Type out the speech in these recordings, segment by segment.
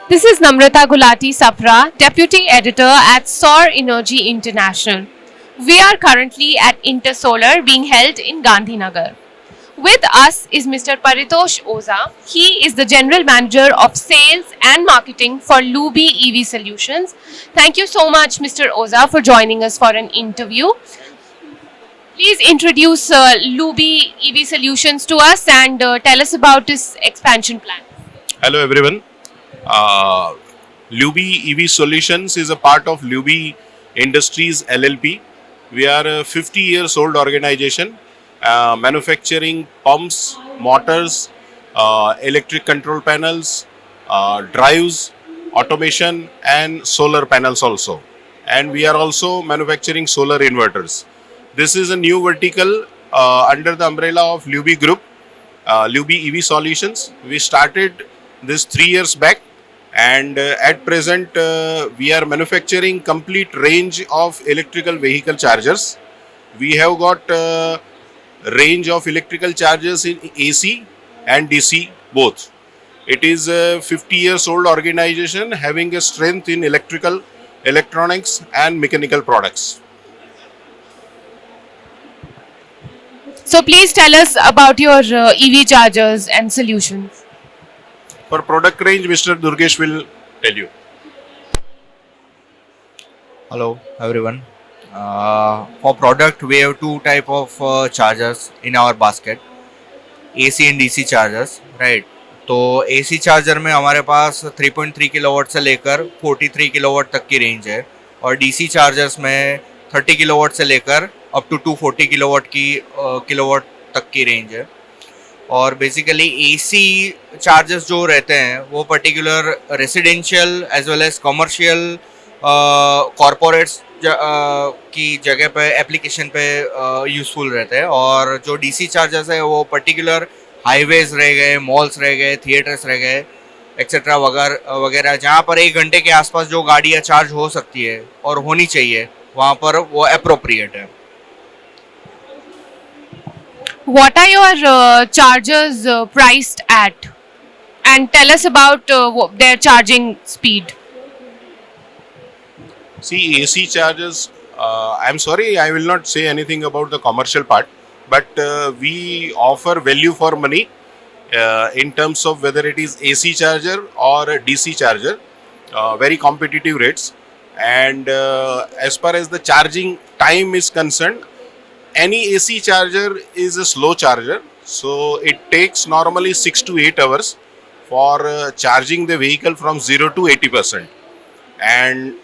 This is Namrata Gulati Safra, Deputy Editor at Saur Energy International. We are currently at Intersolar being held in Gandhinagar. With us is Mr. Paritosh Oza. He is the General Manager of Sales and Marketing for Lubi EV Solutions. Thank you so much, Mr. Oza, for joining us for an interview. Please introduce Lubi EV Solutions to us and tell us about its expansion plan. Hello everyone. Uh, Lubi EV Solutions is a part of Lubi Industries LLP. We are a 50 years old organization manufacturing pumps, motors, electric control panels, drives, automation and solar panels also. And we are also manufacturing solar inverters. This is a new vertical under the umbrella of Lubi Group, Lubi EV Solutions. We started this 3 years back, and at present we are manufacturing complete range of electrical vehicle chargers. We have got range of electrical chargers in AC and DC both. It is a 50 years old organization having a strength in electrical, electronics and mechanical products. So please tell us about your EV chargers and solutions. For product range, Mr. Durgesh will tell you. Hello everyone. For product we have two type of chargers in our basket, AC and DC chargers, right? तो AC charger में हमारे पास 3.3 kilowatt से लेकर 43 kilowatt तक की range है और DC chargers में 30 किलोवाट से लेकर अप टू 240 किलोवाट तक की रेंज है। और बेसिकली AC चार्जर्स जो रहते हैं वो particular residential as well as commercial corporates की जगह पे एप्लीकेशन पे यूज़फुल रहते हैं और जो DC चार्जर्स है वो पर्टिकुलर हाईवेज रह गए, मॉल्स रह गए, थिएटर्स रह गए एक्सेट्रा वगैरह वगैरह, जहाँ पर 1 घंटे के आसपास जो गाड़ियाँ चार्ज हो सकती है और होनी चाहिए वहाँ पर वो अप्रोप्रिएट है। What are your chargers priced at? And tell us about their charging speed. See, AC chargers, I'm sorry, I will not say anything about the commercial part, but we offer value for money in terms of whether it is AC charger or a DC charger, very competitive rates. And as far as the charging time is concerned, any AC charger is a slow charger, so it takes normally 6 to 8 hours for charging the vehicle from 0 to 80%. And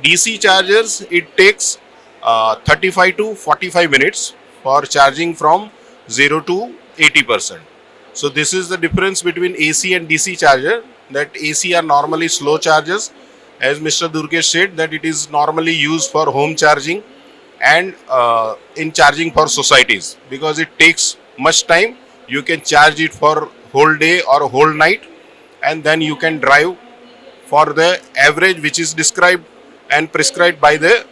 DC chargers, it takes 35 to 45 minutes for charging from 0 to 80%. So this is the difference between AC and DC charger, that AC are normally slow chargers, as Mr. Durgesh said, that it is normally used for home charging and in charging for societies, because it takes much time. You can charge it for whole day or whole night, and then you can drive for the average which is described and prescribed by the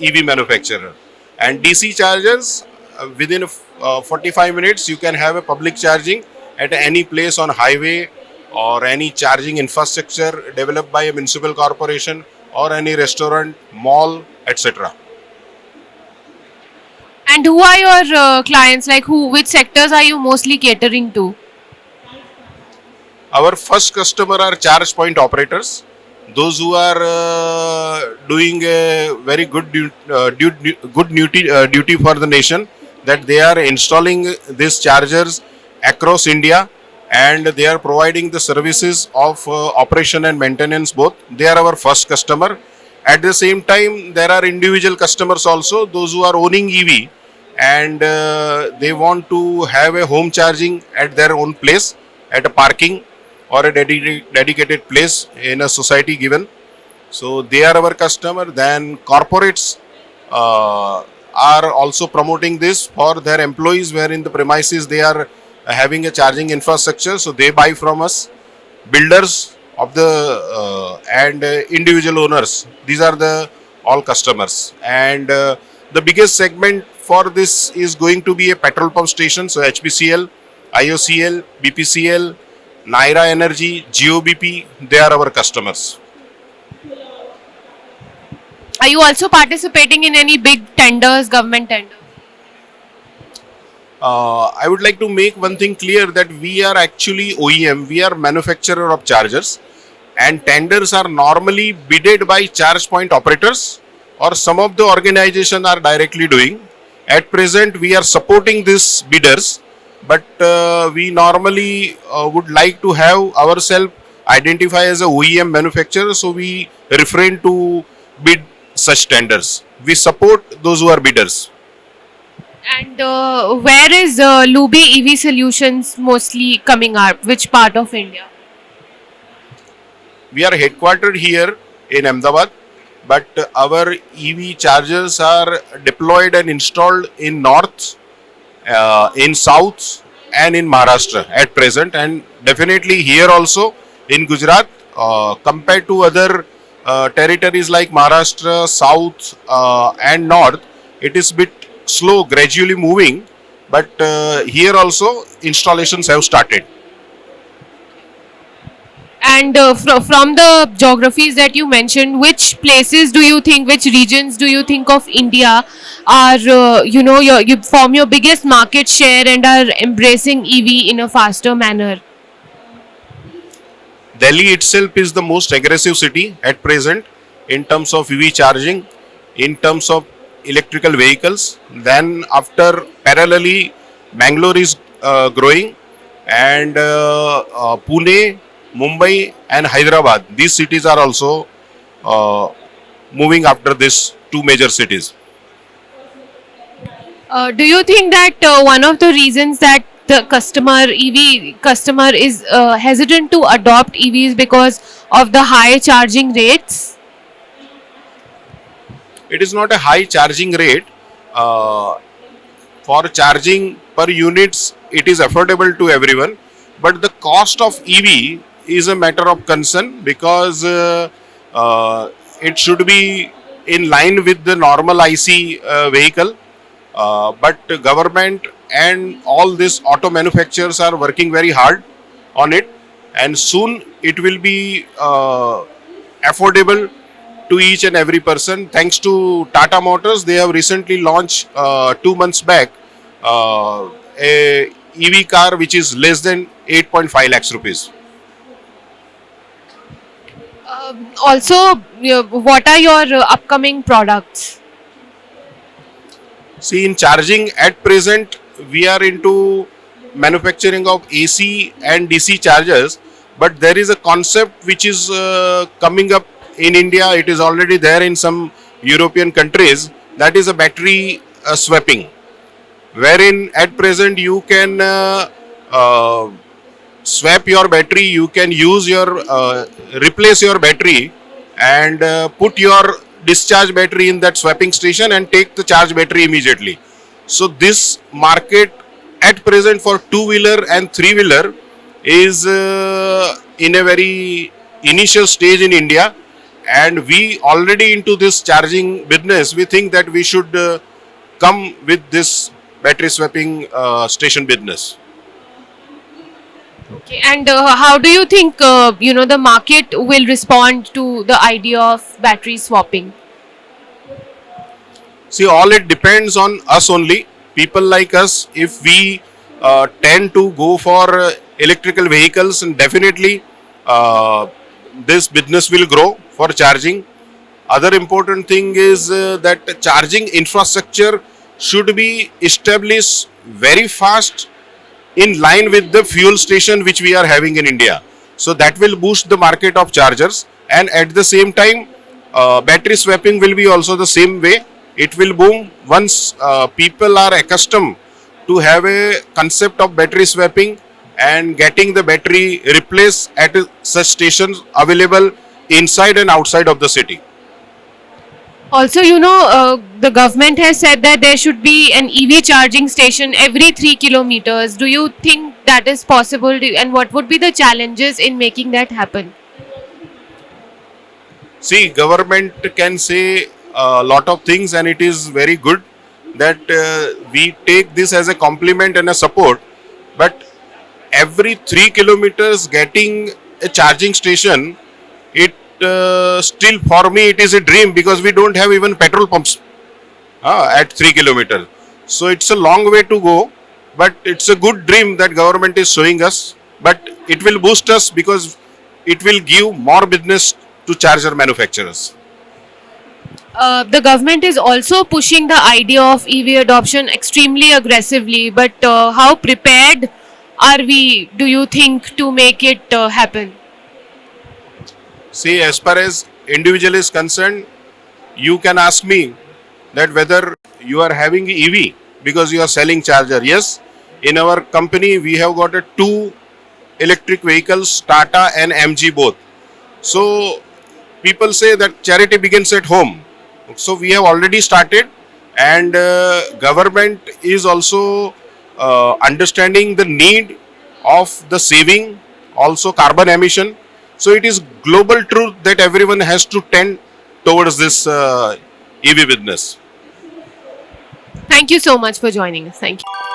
EV manufacturer. And DC chargers, within 45 minutes you can have a public charging at any place on highway or any charging infrastructure developed by a municipal corporation or any restaurant, mall, etc. And who are your clients? Like which sectors are you mostly catering to? Our first customer are charge point operators, those who are doing a very good duty for the nation, that they are installing these chargers across India and they are providing the services of operation and maintenance both. They are our first customer. At the same time, there are individual customers also, those who are owning EV and they want to have a home charging at their own place, at a parking or a dedicated place in a society given. So they are our customer. Then corporates are also promoting this for their employees, where in the premises they are having a charging infrastructure, so they buy from us. Builders of the and individual owners, these are the all customers. And the biggest segment for this is going to be a petrol pump station, so HPCL, IOCL, BPCL, Naira Energy, GOBP, they are our customers. Are you also participating in any big tenders, government tenders? I would like to make one thing clear that we are actually OEM, we are manufacturer of chargers, and tenders are normally bidded by charge point operators or some of the organization are directly doing. At present, we are supporting these bidders, but we normally would like to have ourselves identify as a OEM manufacturer, so we refrain to bid such tenders. We support those who are bidders. And where is Lubi EV Solutions mostly coming up? Which part of India? We are headquartered here in Ahmedabad, but our EV chargers are deployed and installed in north, in south, and in Maharashtra at present, and definitely here also in Gujarat. Compared to other territories like Maharashtra, south, and north, it is bit slow, gradually moving. But here also installations have started. And from the geographies that you mentioned, which places do you think, which regions do you think of India are, you form your biggest market share and are embracing EV in a faster manner? Delhi itself is the most aggressive city at present in terms of EV charging, in terms of electrical vehicles. Then after parallelly, Bangalore is growing, and Pune, Mumbai, and Hyderabad. These cities are also uh, moving after these two major cities. Do you think that one of the reasons that the EV customer is hesitant to adopt EVs because of the high charging rates? It is not a high charging rate. Uh, for charging per units, it is affordable to everyone, but the cost of EV is a matter of concern because it should be in line with the normal IC vehicle. But the government and all these auto manufacturers are working very hard on it, and soon it will be affordable to each and every person. Thanks to Tata Motors, they have recently launched 2 months back a EV car which is less than 8.5 lakhs rupees. Also, what are your upcoming products? See, in charging at present, we are into manufacturing of AC and DC chargers, but there is a concept which is coming up in India. It is already there in some European countries. That is a battery swapping, wherein at present you can uh, swap your battery, you can use your replace your battery and put your discharge battery in that swapping station and take the charge battery immediately. So this market at present for two wheeler and three wheeler is in a very initial stage in India, and we already into this charging business. We think that we should come with this battery swapping station business. Okay. And how do you think the market will respond to the idea of battery swapping? See, all it depends on us only. People like us, if we tend to go for electrical vehicles, and definitely uh, this business will grow for charging. Other important thing is that charging infrastructure should be established very fast in line with the fuel station which we are having in India. So that will boost the market of chargers, and at the same time, battery swapping will be also the same way. It will boom once people are accustomed to have a concept of battery swapping and getting the battery replaced at such stations available inside and outside of the city. Also, the government has said that there should be an EV charging station every 3 kilometers. Do you think that is possible? And what would be the challenges in making that happen? See, government can say a lot of things, and it is very good that we take this as a compliment and a support. But every 3 kilometers getting a charging station, it still for me it is a dream because we don't have even petrol pumps at 3 kilometers. So it's a long way to go, but it's a good dream that government is showing us. But it will boost us because it will give more business to charger manufacturers. The government is also pushing the idea of EV adoption extremely aggressively, but how prepared are we, do you think, to make it happen? See, as far as individual is concerned, you can ask me that whether you are having EV because you are selling charger. Yes, in our company we have got a two electric vehicles, Tata and MG both. So people say that charity begins at home. So we have already started, and government is also understanding the need of the saving, also carbon emission. So it is global truth that everyone has to tend towards this EV business. Thank you so much for joining us. Thank you.